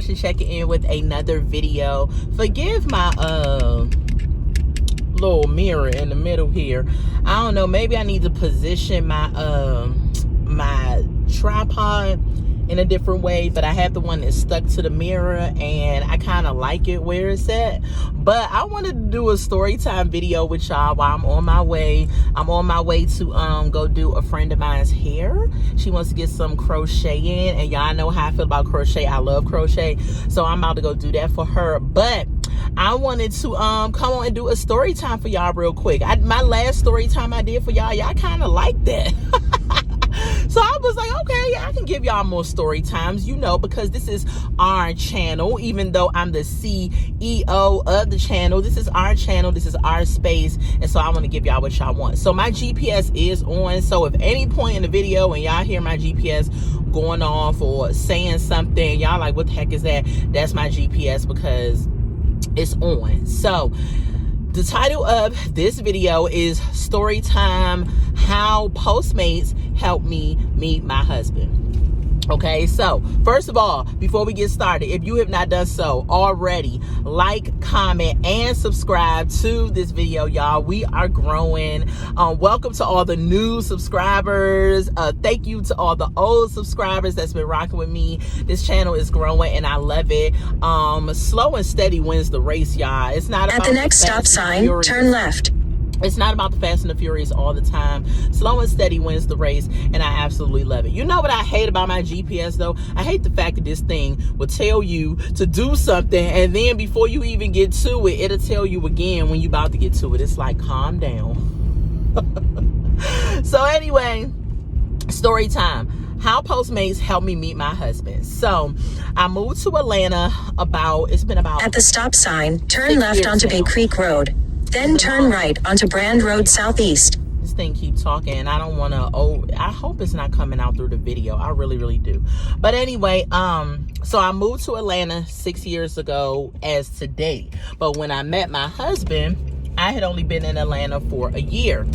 Tasha checking in with another video. Forgive my little mirror in the middle here. I don't know, maybe I need to position my my tripod in a different way, but I have the one that's stuck to the mirror and I kind of like it where it's at. But I wanted to do a story time video with y'all while I'm on my way. I'm on my way to go do a friend of mine's hair. She wants to get some crochet in, and y'all know how I feel about crochet. I love crochet, so I'm about to go do that for her. But I wanted to come on and do a story time for y'all real quick. My last story time I did for y'all kind of liked that. So I was like, okay, I can give y'all more story times, you know, because this is our channel. Even though I'm the CEO of the channel, this is our channel, this is our space, and so I want to give y'all what y'all want. So my GPS is on, so if any point in the video when y'all hear my GPS going off or saying something, y'all like, what the heck is that? That's my GPS because it's on. So the title of this video is Story Time, How Postmates Helped Me Meet My Husband. Okay, so first of all, before we get started, if you have not done so already, like, comment, and subscribe to this video, y'all. We are growing. Welcome to all the new subscribers. Thank you to all the old subscribers that's been rocking with me. This channel is growing and I love it. Slow and steady wins the race, y'all. It's not about at the next stop sign, turn left. It's not about the Fast and the Furious all the time. Slow and steady wins the race, and I absolutely love it. You know what I hate about my GPS, though? I hate the fact that this thing will tell you to do something, and then before you even get to it, it'll tell you again when you're about to get to it. It's like, calm down. So anyway, story time. How Postmates helped me meet my husband. So I moved to Atlanta it's been about... At the stop sign, turn left onto Bay Creek Road. Then turn right onto Brand Road Southeast. This thing keeps talking. I don't want to... I hope it's not coming out through the video. I really, really do. But anyway, so I moved to Atlanta 6 years ago as today. But when I met my husband, I had only been in Atlanta for a year.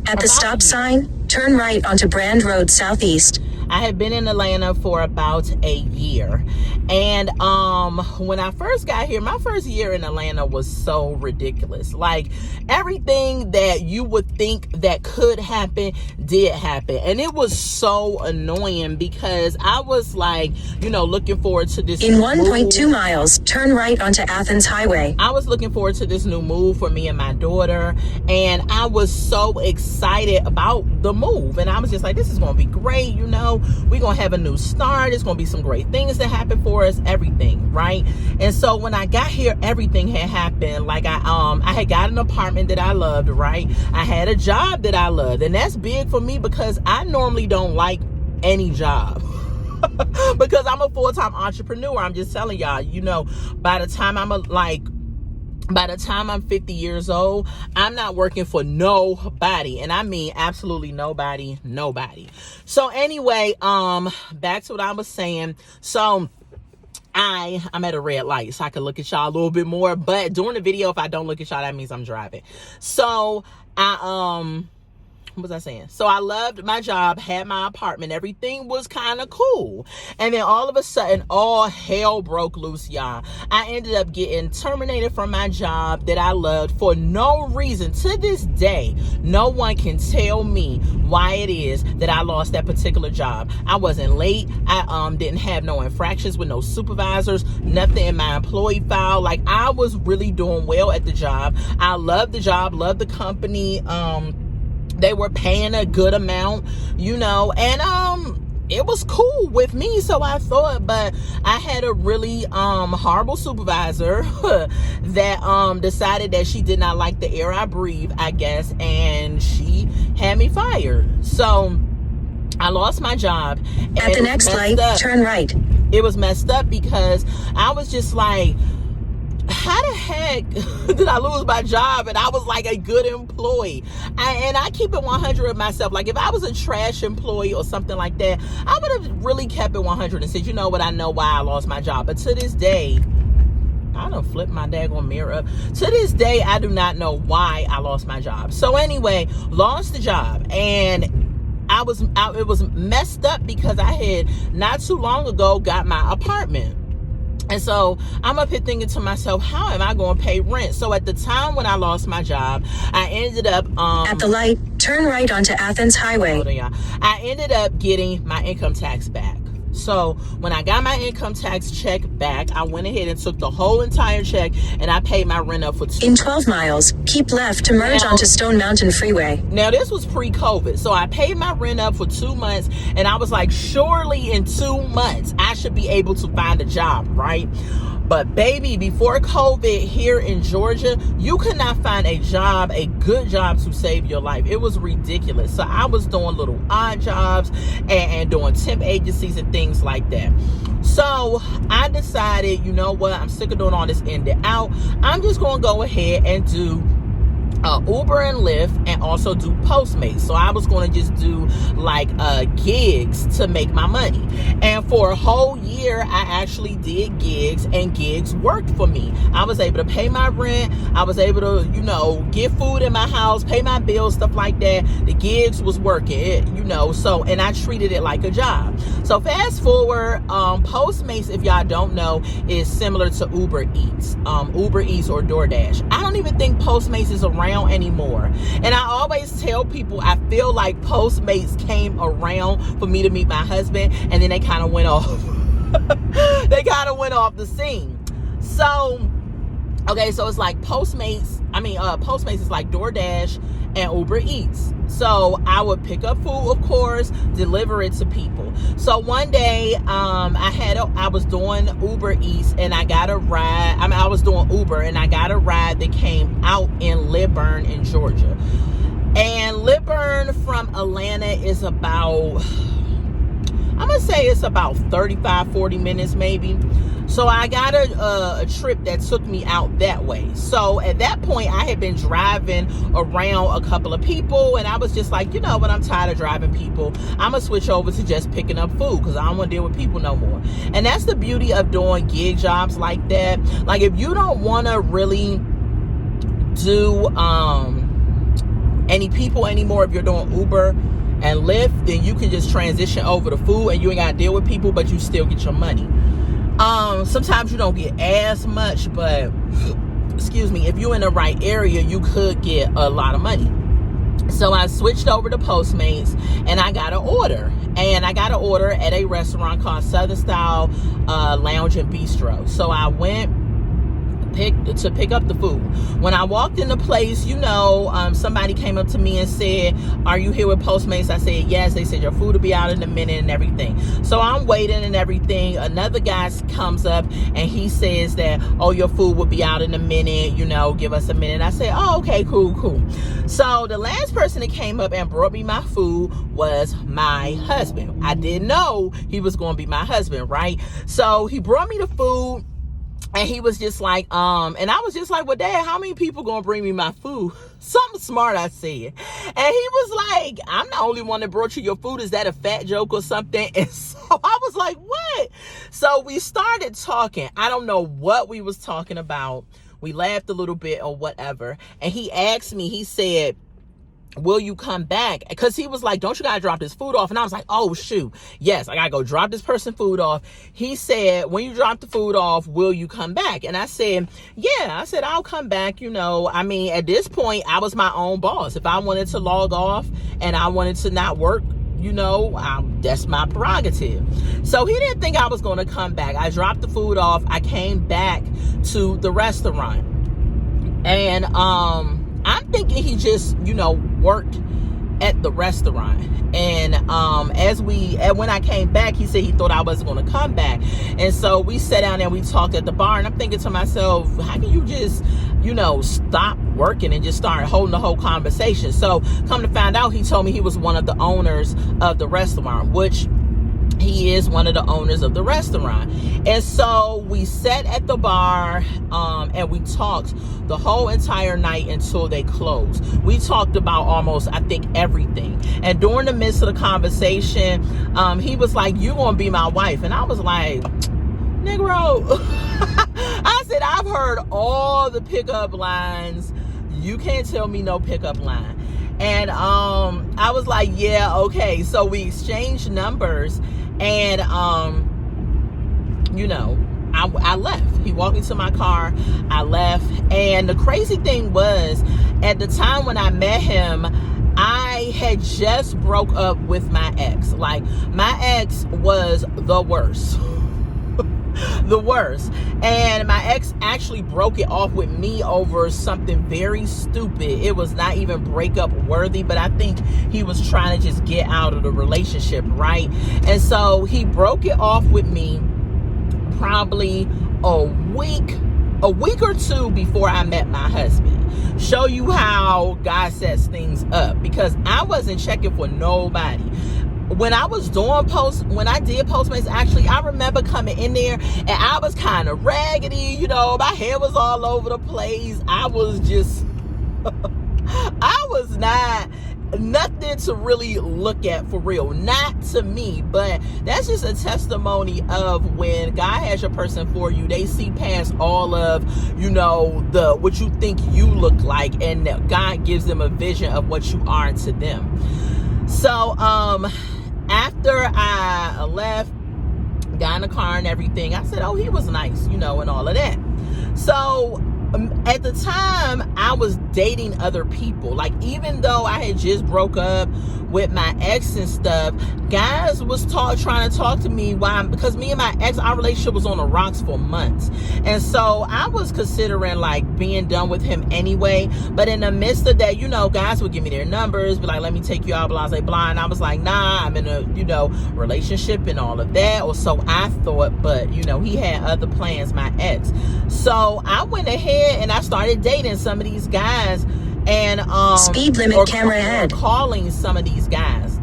At the stop sign, turn right onto Brand Road Southeast. I had been in Atlanta for about a year. And when I first got here, my first year in Atlanta was so ridiculous. Like, everything that you would think that could happen did happen. And it was so annoying because I was like, you know, looking forward to this. In 1.2 miles, turn right onto Athens Highway. I was looking forward to this new move for me and my daughter. And I was so excited about the move. And I was just like, this is going to be great, you know. We're going to have a new start. It's going to be some great things that happen for us, everything, right? And so when I got here, everything had happened. Like I had got an apartment that I loved, right? I had a job that I loved. And that's big for me because I normally don't like any job. Because I'm a full-time entrepreneur. I'm just telling y'all, you know, by the time I'm 50 years old, I'm not working for nobody. And I mean absolutely nobody. So anyway, back to what I was saying. So I'm at a red light, so I can look at y'all a little bit more. But during the video, if I don't look at y'all, that means I'm driving. So what was I saying? So I loved my job, had my apartment, everything was kind of cool. And then all of a sudden, all hell broke loose, y'all. I ended up getting terminated from my job that I loved for no reason. To this day, no one can tell me why it is that I lost that particular job. I wasn't late. I didn't have no infractions with no supervisors, nothing in my employee file. Like, I was really doing well at the job. I loved the job, loved the company. They were paying a good amount, you know, and it was cool with me, so I thought. But I had a really horrible supervisor that decided that she did not like the air I breathe, I guess, and she had me fired. So I lost my job. At the next light, turn right. It was messed up because I was just like, how the heck did I lose my job? And I was like a good employee. And I keep it 100 with myself. Like, if I was a trash employee or something like that, I would have really kept it 100 and said, you know what, I know why I lost my job. But to this day, I done flipped my daggone mirror up. To this day, I do not know why I lost my job. So anyway, lost the job. And it was messed up because I had not too long ago got my apartment. And so I'm up here thinking to myself, how am I going to pay rent? So at the time when I lost my job, I ended up At the light, turn right onto Athens Highway. Hold on, y'all. I ended up getting my income tax back. So when I got my income tax check back, I went ahead and took the whole entire check and I paid my rent up for 2 In months. 12 miles, keep left to merge onto Stone Mountain Freeway. Now, this was pre-COVID. So I paid my rent up for 2 months and I was like, surely in 2 months, I should be able to find a job, right? But baby, before COVID here in Georgia, you could not find a job, a good job to save your life. It was ridiculous. So I was doing little odd jobs and doing temp agencies and things like that. So I decided, you know what? I'm sick of doing all this in and out. I'm just going to go ahead and do Uber and Lyft, and also do Postmates. So I was going to just do like gigs to make my money. And for a whole year, I actually did gigs, and gigs worked for me. I was able to pay my rent. I was able to, you know, get food in my house, pay my bills, stuff like that. The gigs was working, you know, so, and I treated it like a job. So fast forward, Postmates, if y'all don't know, is similar to Uber Eats, Uber Eats or DoorDash. I don't even think Postmates is around anymore. And I always tell people, I feel like Postmates came around for me to meet my husband, and then they kind of went off. They kind of went off the scene. So, okay, so it's like Postmates is like DoorDash and Uber Eats. So I would pick up food, of course, deliver it to people. So one day, I was doing Uber Eats and I got a ride. I was doing Uber and I got a ride that came out in Liburn in Georgia. And Liburn from Atlanta is about, I'm going to say it's about 35, 40 minutes maybe. So I got a trip that took me out that way. So at that point, I had been driving around a couple of people, and I was just like, you know what, I'm tired of driving people. I'm going to switch over to just picking up food because I don't want to deal with people no more. And that's the beauty of doing gig jobs like that. Like if you don't want to really do any people anymore, if you're doing Uber and Lyft, then you can just transition over to food and you ain't got to deal with people, but you still get your money. Sometimes you don't get as much, but excuse me, if you're in the right area, you could get a lot of money. So I switched over to Postmates and I got an order. And I got an order at a restaurant called Southern Style Lounge and Bistro. So I went to pick up the food. When I walked in the place, you know, somebody came up to me and said, "Are you here with Postmates?" I said, "Yes." They said, "Your food will be out in a minute," and everything. So I'm waiting and everything. Another guy comes up and he says that, "Oh, your food will be out in a minute, you know, give us a minute." I said, "Oh, okay, cool." So the last person that came up and brought me my food was my husband. I didn't know he was going to be my husband, right? So he brought me the food. And he was just like, and I was just like, "Well, Dad, how many people gonna bring me my food?" Something smart, I said. And he was like, "I'm the only one that brought you your food. Is that a fat joke or something?" And so I was like, "What?" So we started talking. I don't know what we was talking about. We laughed a little bit or whatever. And he asked me, he said, "Will you come back?" Because he was like, "Don't you gotta drop this food off?" And I was like, "Oh shoot, yes, I gotta go drop this person food off." He said, "When you drop the food off, will you come back?" And I said, "Yeah." I said, "I'll come back." You know, I mean, at this point, I was my own boss. If I wanted to log off and I wanted to not work, you know, that's my prerogative. So he didn't think I was going to come back. I dropped the food off. I came back to the restaurant, and I'm thinking he just, you know, worked at the restaurant. And when I came back, he said he thought I wasn't going to come back. And so we sat down and we talked at the bar, and I'm thinking to myself, how can you just, you know, stop working and just start holding the whole conversation? So come to find out, he told me he was one of the owners of the restaurant, which he is one of the owners of the restaurant. And so we sat at the bar and we talked the whole entire night until they closed. We talked about almost, I think, everything. And during the midst of the conversation, he was like, "You gonna be my wife?" And I was like, "Negro." I said, "I've heard all the pickup lines. You can't tell me no pickup line." And I was like, "Yeah, okay." So we exchanged numbers, and you know, I left. He walked me to my car. I left. And the crazy thing was, at the time when I met him, I had just broke up with my ex. Like, my ex was the worst. The worst. And my ex actually broke it off with me over something very stupid. It was not even breakup worthy, but I think he was trying to just get out of the relationship, right? And so he broke it off with me probably a week or two before I met my husband. Show you how God sets things up, because I wasn't checking for nobody. When I was doing when I did Postmates, actually, I remember coming in there and I was kind of raggedy, my hair was all over the place. I was just, I was nothing to really look at for real. Not to me, but that's just a testimony of when God has your person for you. They see past all of, what you think you look like, and God gives them a vision of what you are to them. So, after I left, got in the car and everything, I said, oh, he was nice, and all of that. So at the time, I was dating other people. Like, even though I had just broke up with my ex and stuff, guys was trying to talk to me because me and my ex, our relationship was on the rocks for months. And so I was considering like being done with him anyway. But in the midst of that, guys would give me their numbers, be like, let me take you out, blah, blah, blah. And I was like, nah, I'm in a, relationship and all of that. Or so I thought, but he had other plans, my ex. So I went ahead and I started dating some of these guys, and speed limit camera ahead, calling some of these guys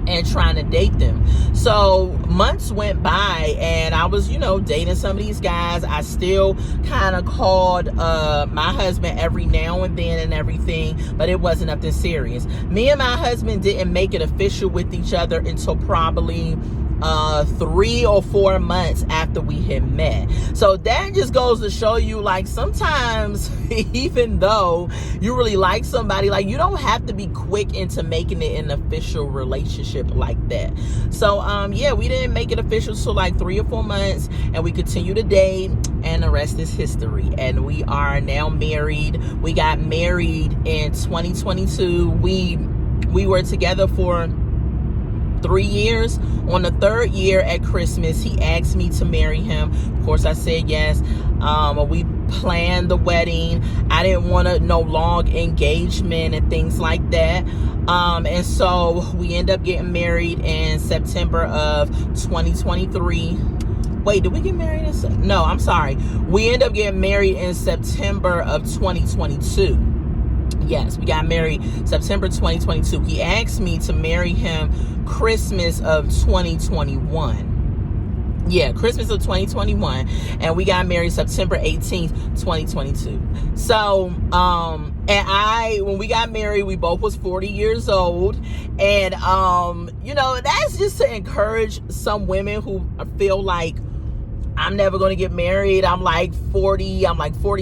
and trying to date them. So months went by and I was, dating some of these guys. I still kind of called my husband every now and then and everything, but it wasn't nothing serious. Me and my husband didn't make it official with each other until probably 3 or 4 months after we had met. So that just goes to show you, like, sometimes even though you really like somebody, like, you don't have to be quick into making it an official relationship like that. So yeah, we didn't make it official till like 3 or 4 months, and we continue to date, and the rest is history. And we are now married. We got married in 2022. We were together for 3 years. On the 3rd year at Christmas, he asked me to marry him. Of course, I said yes. We planned the wedding. I didn't want no long engagement and things like that. And so we ended up getting married in September of 2023. Wait, did we get married no, I'm sorry. We ended up getting married in September of 2022. Yes, we got married September 2022. He asked me to marry him Christmas of 2021. Yeah, Christmas of 2021. And we got married September 18th, 2022. So, and when we got married, we both was 40 years old. And, that's just to encourage some women who feel like, I'm never going to get married. I'm like 40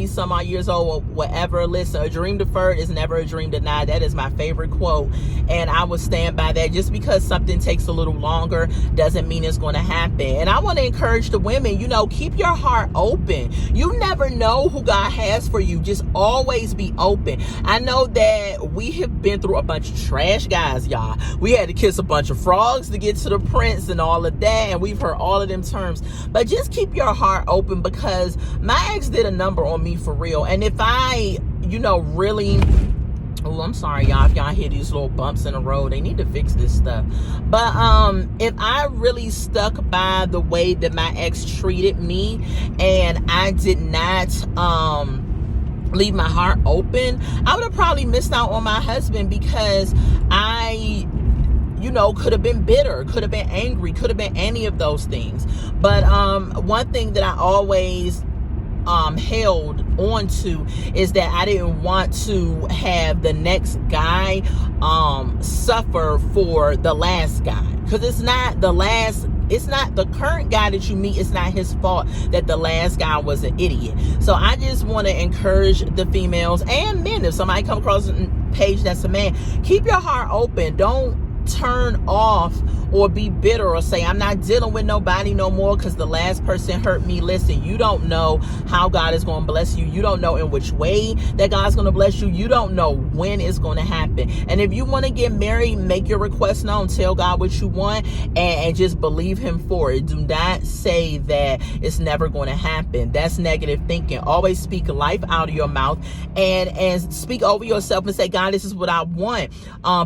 some odd years old or whatever. Listen, a dream deferred is never a dream denied. That is my favorite quote. And I would stand by that. Just because something takes a little longer doesn't mean it's going to happen. And I want to encourage the women, keep your heart open. You never know who God has for you. Just always be open. I know that we have been through a bunch of trash guys, y'all. We had to kiss a bunch of frogs to get to the prince and all of that. And we've heard all of them terms. But just keep your heart open, because my ex did a number on me for real. And if I, really, oh, I'm sorry, y'all, if y'all hear these little bumps in the road, they need to fix this stuff. But if I really stuck by the way that my ex treated me, and I did not leave my heart open, I would have probably missed out on my husband, because I could have been bitter, could have been angry, could have been any of those things. But one thing that I always held on to is that I didn't want to have the next guy suffer for the last guy, because it's not the current guy that you meet. It's not his fault that the last guy was an idiot. So I just want to encourage the females and men, if somebody come across a page that's a man, keep your heart open. Don't turn off or be bitter or say, I'm not dealing with nobody no more because the last person hurt me. Listen, you don't know how God is going to bless you. You don't know in which way that God's going to bless you. You don't know when it's going to happen. And if you want to get married, make your request known. Tell God what you want and just believe him for it. Do not say that it's never going to happen. That's negative thinking. Always speak life out of your mouth and speak over yourself and say, God, this is what I want.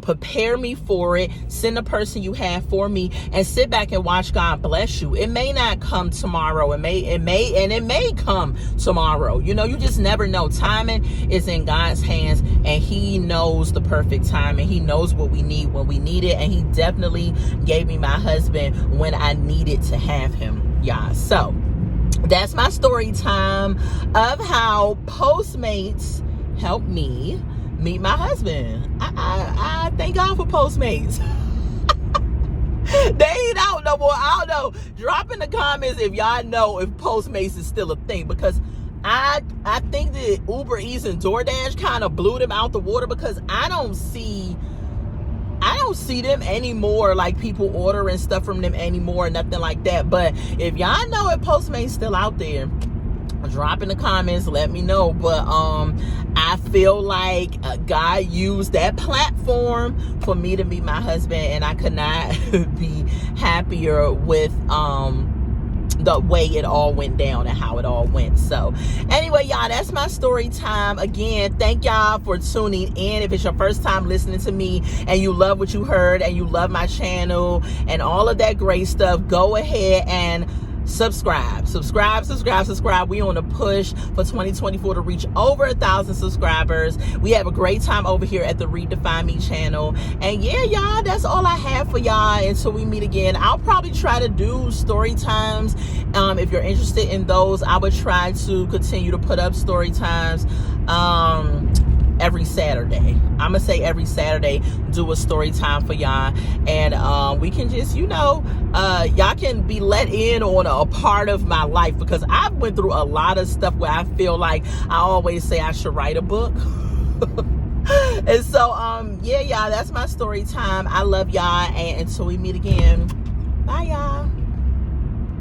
Prepare me for it. Send the person you have for me, and sit back and watch God bless you. It may not come tomorrow. It may come tomorrow. You know, you just never know. Timing is in God's hands, and he knows the perfect time, and he knows what we need when we need it. And he definitely gave me my husband when I needed to have him. Yeah. So that's my story time of how Postmates helped me meet my husband. I thank God for Postmates. They ain't out no more. I don't know. Drop in the comments if y'all know if Postmates is still a thing, because I think that Uber Eats and DoorDash kind of blew them out the water, because I don't see them anymore, like people ordering stuff from them anymore, nothing like that. But if y'all know if Postmates still out there, drop in the comments, let me know. But I feel like God used that platform for me to meet my husband, and I could not be happier with the way it all went down and how it all went. So anyway, y'all, that's my story time. Again, thank y'all for tuning in. If it's your first time listening to me and you love what you heard and you love my channel and all of that great stuff, go ahead and subscribe. We on a push for 2024 to reach over 1,000 subscribers. We have a great time over here at the Redefine Me channel. And yeah, y'all, that's all I have for y'all until we meet again. I'll probably try to do story times. If you're interested in those, I would try to continue to put up story times every Saturday. I'm gonna say every Saturday, do a story time for y'all, and we can just, y'all can be let in on a part of my life, because I've went through a lot of stuff where I feel like I always say I should write a book. And so yeah, y'all, that's my story time. I love y'all, and until we meet again, bye y'all.